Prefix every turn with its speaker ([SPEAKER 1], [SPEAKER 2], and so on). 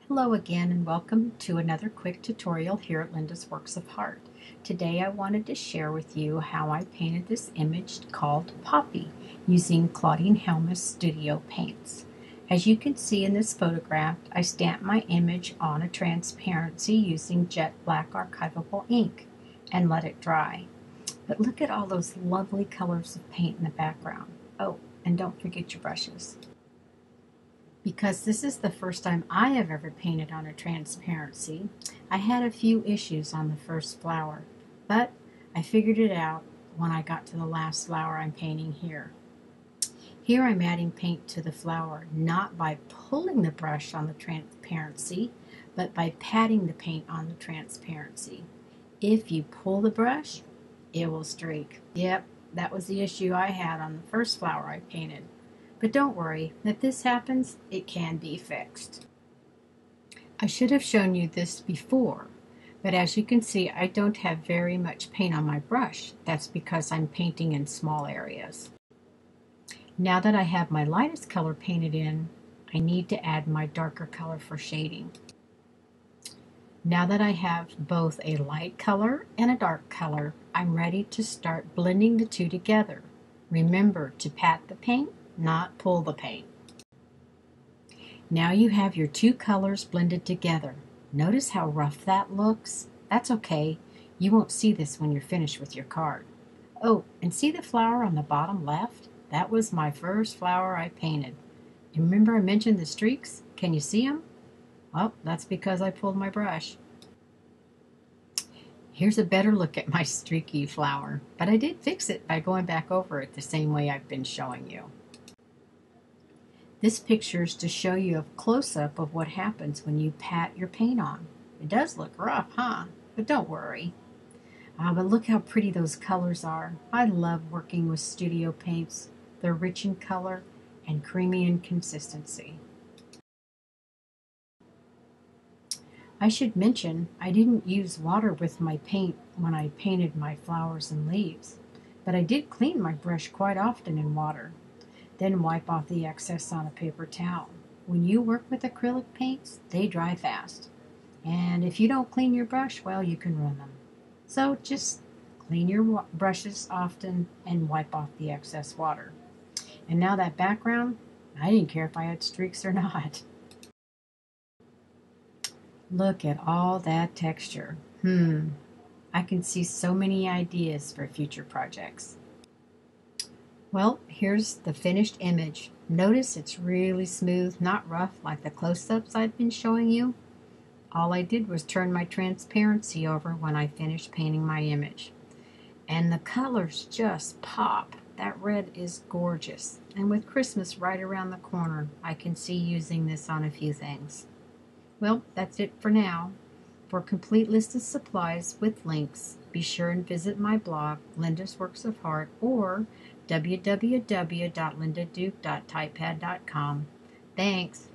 [SPEAKER 1] Hello again and welcome to another quick tutorial here at Linda's Works of Art. Today I wanted to share with you how I painted this image called Poppy using Claudine Hellmuth Studio Paints. As you can see in this photograph, I stamped my image on a transparency using jet black archivable ink and let it dry. But look at all those lovely colors of paint in the background. Oh, and don't forget your brushes. Because this is the first time I have ever painted on a transparency, I had a few issues on the first flower, but I figured it out when I got to the last flower I'm painting here. Here I'm adding paint to the flower, not by pulling the brush on the transparency, but by patting the paint on the transparency. If you pull the brush, it will streak. Yep, that was the issue I had on the first flower I painted. But don't worry, if this happens, it can be fixed. I should have shown you this before, but as you can see, I don't have very much paint on my brush. That's because I'm painting in small areas. Now that I have my lightest color painted in, I need to add my darker color for shading. Now that I have both a light color and a dark color, I'm ready to start blending the two together. Remember to pat the paint, not pull the paint. Now you have your two colors blended together. Notice how rough that looks? That's okay. You won't see this when you're finished with your card. Oh, and see the flower on the bottom left? That was my first flower I painted. And remember I mentioned the streaks? Can you see them? Well, that's because I pulled my brush. Here's a better look at my streaky flower, but I did fix it by going back over it the same way I've been showing you. This picture is to show you a close-up of what happens when you pat your paint on. It does look rough, huh? But don't worry. But look how pretty those colors are. I love working with studio paints. They're rich in color and creamy in consistency. I should mention I didn't use water with my paint when I painted my flowers and leaves, but I did clean my brush quite often in water. Then wipe off the excess on a paper towel. When you work with acrylic paints, they dry fast. And if you don't clean your brush, well, you can ruin them. So just clean your brushes often and wipe off the excess water. And now that background, I didn't care if I had streaks or not. Look at all that texture. I can see so many ideas for future projects. Well, here's the finished image. Notice it's really smooth, not rough like the close-ups I've been showing you. All I did was turn my transparency over when I finished painting my image. And the colors just pop. That red is gorgeous. And with Christmas right around the corner, I can see using this on a few things. Well, that's it for now. For a complete list of supplies with links, be sure and visit my blog, Linda's Works of Art, or www.lindaduke.typepad.com. Thanks.